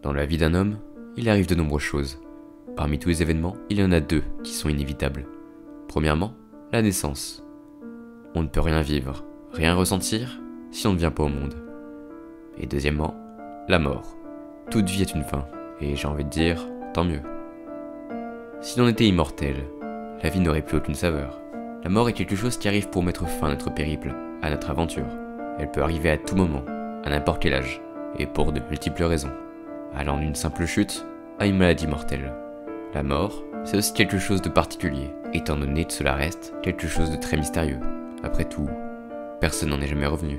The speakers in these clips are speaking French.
Dans la vie d'un homme, il arrive de nombreuses choses. Parmi tous les événements, il y en a deux qui sont inévitables. Premièrement, la naissance. On ne peut rien vivre, rien ressentir, si on ne vient pas au monde. Et deuxièmement, la mort. Toute vie est une fin, et j'ai envie de dire, tant mieux. Si l'on était immortel, la vie n'aurait plus aucune saveur. La mort est quelque chose qui arrive pour mettre fin à notre périple, à notre aventure. Elle peut arriver à tout moment, à n'importe quel âge, et pour de multiples raisons. Allant d'une simple chute à une maladie mortelle. La mort, c'est aussi quelque chose de particulier, étant donné que cela reste quelque chose de très mystérieux. Après tout, personne n'en est jamais revenu.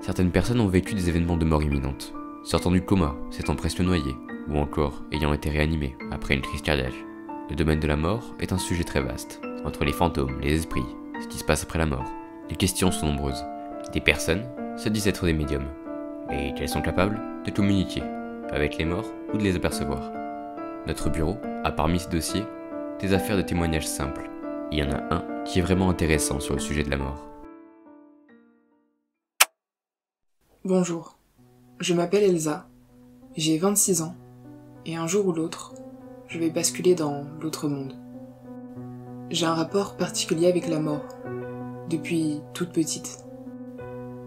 Certaines personnes ont vécu des événements de mort imminente, sortant du coma, s'étant presque noyées, ou encore ayant été réanimées après une crise cardiaque. Le domaine de la mort est un sujet très vaste, entre les fantômes, les esprits, ce qui se passe après la mort. Les questions sont nombreuses. Des personnes se disent être des médiums, et qu'elles sont capables de communiquer avec les morts ou de les apercevoir. Notre bureau a parmi ces dossiers des affaires de témoignages simples. Il y en a un qui est vraiment intéressant sur le sujet de la mort. Bonjour, je m'appelle Elsa, j'ai 26 ans, et un jour ou l'autre, je vais basculer dans l'autre monde. J'ai un rapport particulier avec la mort, depuis toute petite.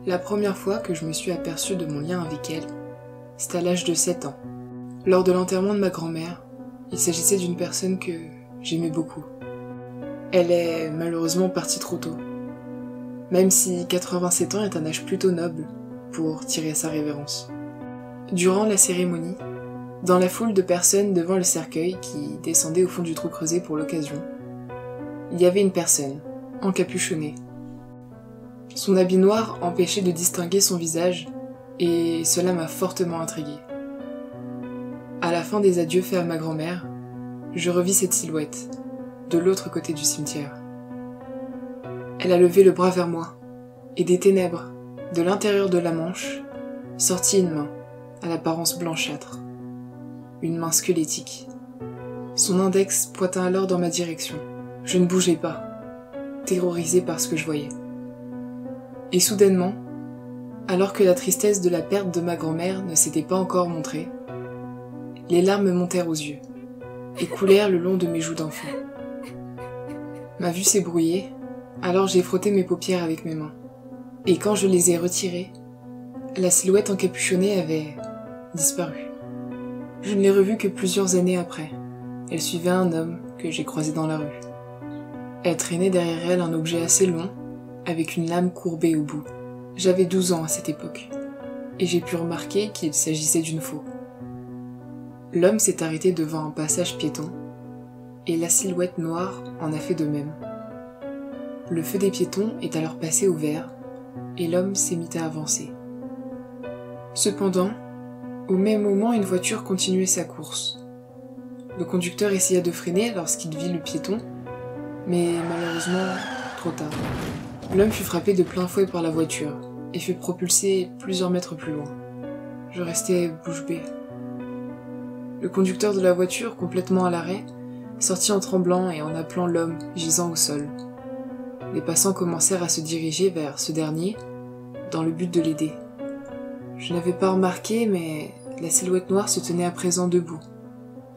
La première fois que je me suis aperçue de mon lien avec elle, c'était à l'âge de 7 ans. Lors de l'enterrement de ma grand-mère, il s'agissait d'une personne que j'aimais beaucoup. Elle est malheureusement partie trop tôt, même si 87 ans est un âge plutôt noble pour tirer sa révérence. Durant la cérémonie, dans la foule de personnes devant le cercueil qui descendait au fond du trou creusé pour l'occasion, il y avait une personne, encapuchonnée. Son habit noir empêchait de distinguer son visage, et cela m'a fortement intriguée. À la fin des adieux faits à ma grand-mère, je revis cette silhouette, de l'autre côté du cimetière. Elle a levé le bras vers moi, et des ténèbres, de l'intérieur de la manche, sortit une main, à l'apparence blanchâtre. Une main squelettique. Son index pointa alors dans ma direction. Je ne bougeais pas, terrorisée par ce que je voyais. Et soudainement, alors que la tristesse de la perte de ma grand-mère ne s'était pas encore montrée, les larmes montèrent aux yeux et coulèrent le long de mes joues d'enfant. Ma vue s'est brouillée, alors j'ai frotté mes paupières avec mes mains. Et quand je les ai retirées, la silhouette encapuchonnée avait disparu. Je ne l'ai revue que plusieurs années après. Elle suivait un homme que j'ai croisé dans la rue. Elle traînait derrière elle un objet assez long, avec une lame courbée au bout. J'avais 12 ans à cette époque, et j'ai pu remarquer qu'il s'agissait d'une faux. L'homme s'est arrêté devant un passage piéton, et la silhouette noire en a fait de même. Le feu des piétons est alors passé au vert, et l'homme s'est mis à avancer. Cependant, au même moment, une voiture continuait sa course. Le conducteur essaya de freiner lorsqu'il vit le piéton, mais malheureusement, trop tard. L'homme fut frappé de plein fouet par la voiture et fut propulsé plusieurs mètres plus loin. Je restais bouche bée. Le conducteur de la voiture, complètement à l'arrêt, sortit en tremblant et en appelant l'homme gisant au sol. Les passants commencèrent à se diriger vers ce dernier, dans le but de l'aider. Je n'avais pas remarqué, mais la silhouette noire se tenait à présent debout,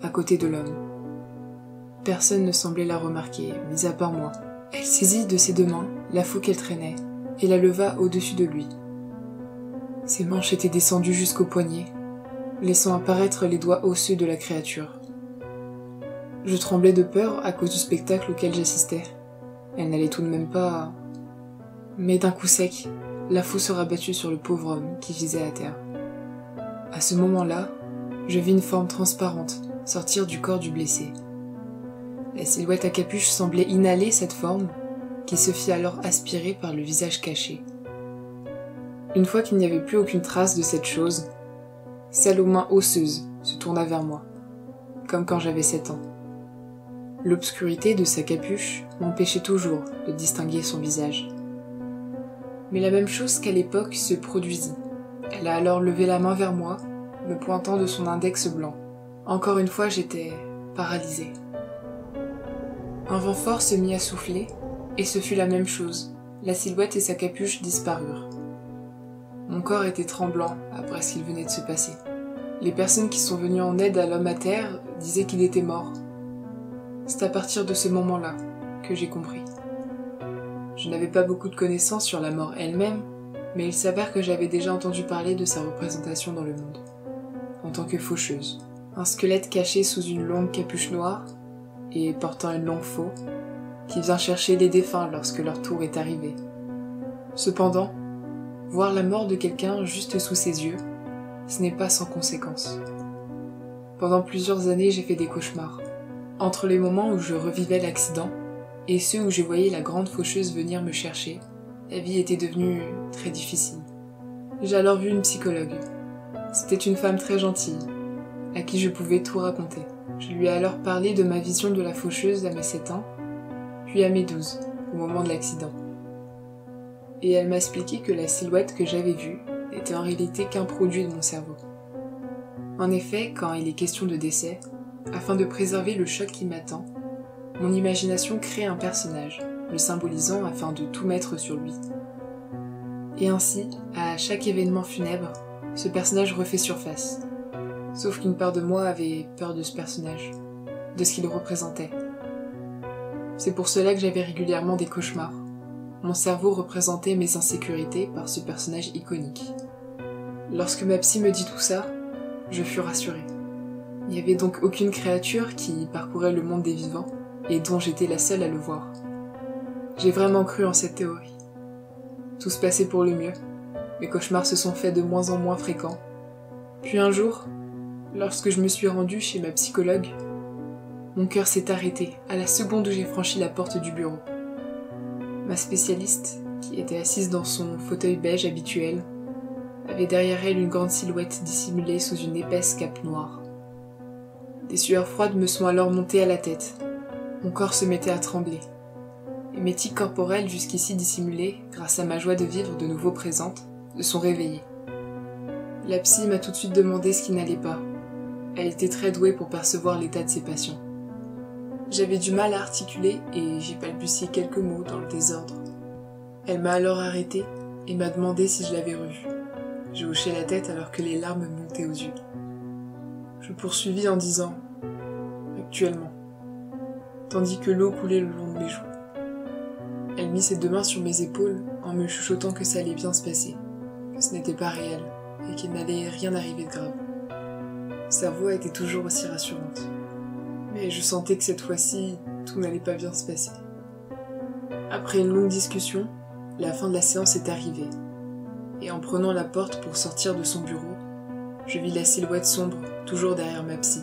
à côté de l'homme. Personne ne semblait la remarquer, mis à part moi. Elle saisit de ses deux mains la faux qu'elle traînait et la leva au-dessus de lui. Ses manches étaient descendues jusqu'au poignet, laissant apparaître les doigts osseux de la créature. Je tremblais de peur à cause du spectacle auquel j'assistais. Elle n'allait tout de même pas... Mais d'un coup sec, la faux se rabattit sur le pauvre homme qui gisait à terre. À ce moment-là, je vis une forme transparente sortir du corps du blessé. La silhouette à capuche semblait inhaler cette forme, qui se fit alors aspirer par le visage caché. Une fois qu'il n'y avait plus aucune trace de cette chose, celle aux mains osseuses se tourna vers moi, comme quand j'avais 7 ans. L'obscurité de sa capuche m'empêchait toujours de distinguer son visage. Mais la même chose qu'à l'époque se produisit. Elle a alors levé la main vers moi, me pointant de son index blanc. Encore une fois, j'étais paralysée. Un vent fort se mit à souffler, et ce fut la même chose. La silhouette et sa capuche disparurent. Mon corps était tremblant après ce qu'il venait de se passer. Les personnes qui sont venues en aide à l'homme à terre disaient qu'il était mort. C'est à partir de ce moment-là que j'ai compris. Je n'avais pas beaucoup de connaissances sur la mort elle-même, mais il s'avère que j'avais déjà entendu parler de sa représentation dans le monde, en tant que faucheuse. Un squelette caché sous une longue capuche noire et portant une longue faux, qui vient chercher les défunts lorsque leur tour est arrivé. Cependant, voir la mort de quelqu'un juste sous ses yeux, ce n'est pas sans conséquence. Pendant plusieurs années, j'ai fait des cauchemars. Entre les moments où je revivais l'accident et ceux où je voyais la grande faucheuse venir me chercher, la vie était devenue très difficile. J'ai alors vu une psychologue. C'était une femme très gentille, à qui je pouvais tout raconter. Je lui ai alors parlé de ma vision de la faucheuse à mes 7 ans, puis à mes 12, au moment de l'accident. Et elle m'a expliqué que la silhouette que j'avais vue n'était en réalité qu'un produit de mon cerveau. En effet, quand il est question de décès, afin de préserver le choc qui m'attend, mon imagination crée un personnage, le symbolisant afin de tout mettre sur lui. Et ainsi, à chaque événement funèbre, ce personnage refait surface. Sauf qu'une part de moi avait peur de ce personnage, de ce qu'il représentait. C'est pour cela que j'avais régulièrement des cauchemars. Mon cerveau représentait mes insécurités par ce personnage iconique. Lorsque ma psy me dit tout ça, je fus rassurée. Il n'y avait donc aucune créature qui parcourait le monde des vivants et dont j'étais la seule à le voir. J'ai vraiment cru en cette théorie. Tout se passait pour le mieux. Mes cauchemars se sont faits de moins en moins fréquents. Puis un jour, lorsque je me suis rendue chez ma psychologue, mon cœur s'est arrêté à la seconde où j'ai franchi la porte du bureau. Ma spécialiste, qui était assise dans son fauteuil beige habituel, avait derrière elle une grande silhouette dissimulée sous une épaisse cape noire. Des sueurs froides me sont alors montées à la tête. Mon corps se mettait à trembler. Et mes tics corporels jusqu'ici dissimulés, grâce à ma joie de vivre de nouveau présente, se sont réveillés. La psy m'a tout de suite demandé ce qui n'allait pas. Elle était très douée pour percevoir l'état de ses patients. J'avais du mal à articuler et j'ai balbutié quelques mots dans le désordre. Elle m'a alors arrêté et m'a demandé si je l'avais revu. J'ai hoché la tête alors que les larmes montaient aux yeux. Je poursuivis en disant « actuellement », tandis que l'eau coulait le long de mes joues. Elle mit ses 2 mains sur mes épaules en me chuchotant que ça allait bien se passer, que ce n'était pas réel et qu'il n'allait rien arriver de grave. Sa voix était toujours aussi rassurante. Mais je sentais que cette fois-ci, tout n'allait pas bien se passer. Après une longue discussion, la fin de la séance est arrivée. Et en prenant la porte pour sortir de son bureau, je vis la silhouette sombre, toujours derrière ma psy.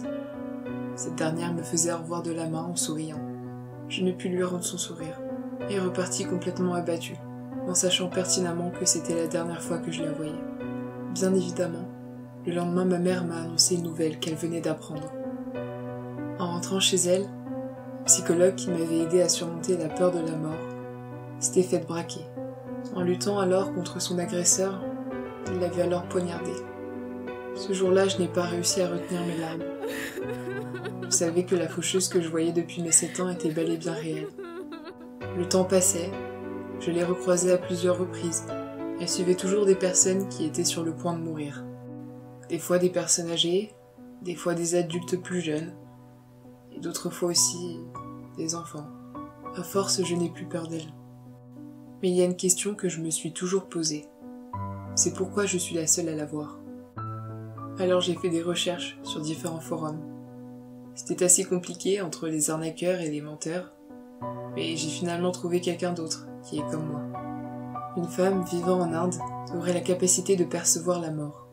Cette dernière me faisait au revoir de la main en souriant. Je ne pus lui rendre son sourire, et repartis complètement abattu, en sachant pertinemment que c'était la dernière fois que je la voyais. Bien évidemment, le lendemain ma mère m'a annoncé une nouvelle qu'elle venait d'apprendre. En rentrant chez elle, le psychologue qui m'avait aidé à surmonter la peur de la mort s'était fait braquer. En luttant alors contre son agresseur, il l'avait alors poignardé. Ce jour-là, je n'ai pas réussi à retenir mes larmes. Je savais que la faucheuse que je voyais depuis mes 7 ans était bel et bien réelle. Le temps passait, je l'ai recroisée à plusieurs reprises. Elle suivait toujours des personnes qui étaient sur le point de mourir. Des fois des personnes âgées, des fois des adultes plus jeunes, et d'autres fois aussi des enfants. À force, je n'ai plus peur d'elle. Mais il y a une question que je me suis toujours posée. C'est pourquoi je suis la seule à la voir. Alors j'ai fait des recherches sur différents forums. C'était assez compliqué entre les arnaqueurs et les menteurs, mais j'ai finalement trouvé quelqu'un d'autre qui est comme moi. Une femme vivant en Inde aurait la capacité de percevoir la mort.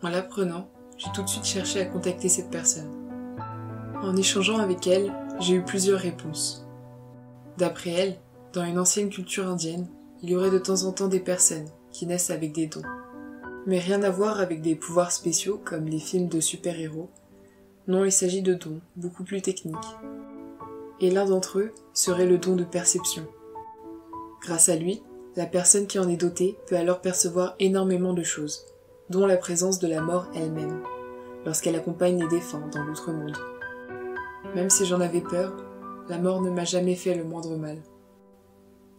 En l'apprenant, j'ai tout de suite cherché à contacter cette personne. En échangeant avec elle, j'ai eu plusieurs réponses. D'après elle, dans une ancienne culture indienne, il y aurait de temps en temps des personnes qui naissent avec des dons. Mais rien à voir avec des pouvoirs spéciaux comme les films de super-héros. Non, il s'agit de dons beaucoup plus techniques. Et l'un d'entre eux serait le don de perception. Grâce à lui, la personne qui en est dotée peut alors percevoir énormément de choses, dont la présence de la mort elle-même, lorsqu'elle accompagne les défunts dans l'autre monde. Même si j'en avais peur, la mort ne m'a jamais fait le moindre mal.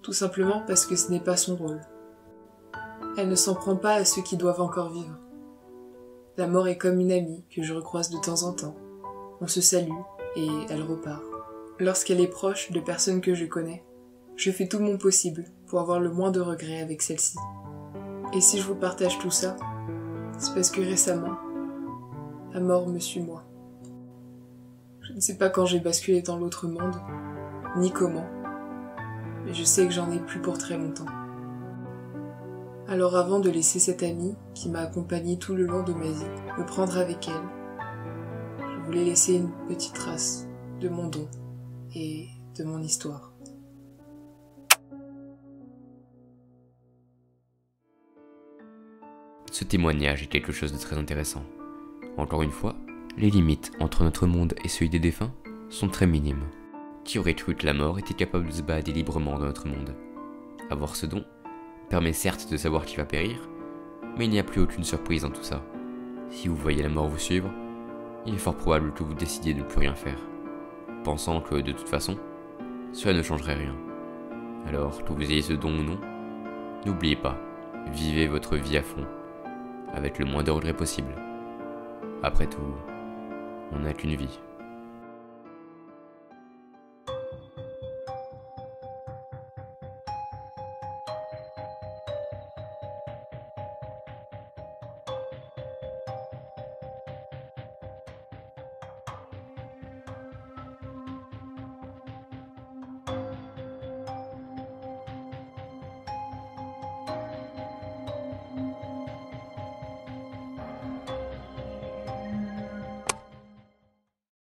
Tout simplement parce que ce n'est pas son rôle. Elle ne s'en prend pas à ceux qui doivent encore vivre. La mort est comme une amie que je recroise de temps en temps. On se salue et elle repart. Lorsqu'elle est proche de personnes que je connais, je fais tout mon possible pour avoir le moins de regrets avec celle-ci. Et si je vous partage tout ça, c'est parce que récemment, la mort me suit moi. Je ne sais pas quand j'ai basculé dans l'autre monde, ni comment, mais je sais que j'en ai plus pour très longtemps. Alors avant de laisser cette amie qui m'a accompagnée tout le long de ma vie, me prendre avec elle, je voulais laisser une petite trace de mon don et de mon histoire. Ce témoignage est quelque chose de très intéressant. Encore une fois, les limites entre notre monde et celui des défunts sont très minimes. Qui aurait cru que la mort était capable de se balader librement dans notre monde? Avoir ce don permet certes de savoir qui va périr, mais il n'y a plus aucune surprise dans tout ça. Si vous voyez la mort vous suivre, il est fort probable que vous décidiez de ne plus rien faire, pensant que de toute façon, cela ne changerait rien. Alors que vous ayez ce don ou non, n'oubliez pas, vivez votre vie à fond, avec le moins de regrets possible. Après tout, on n'a qu'une vie.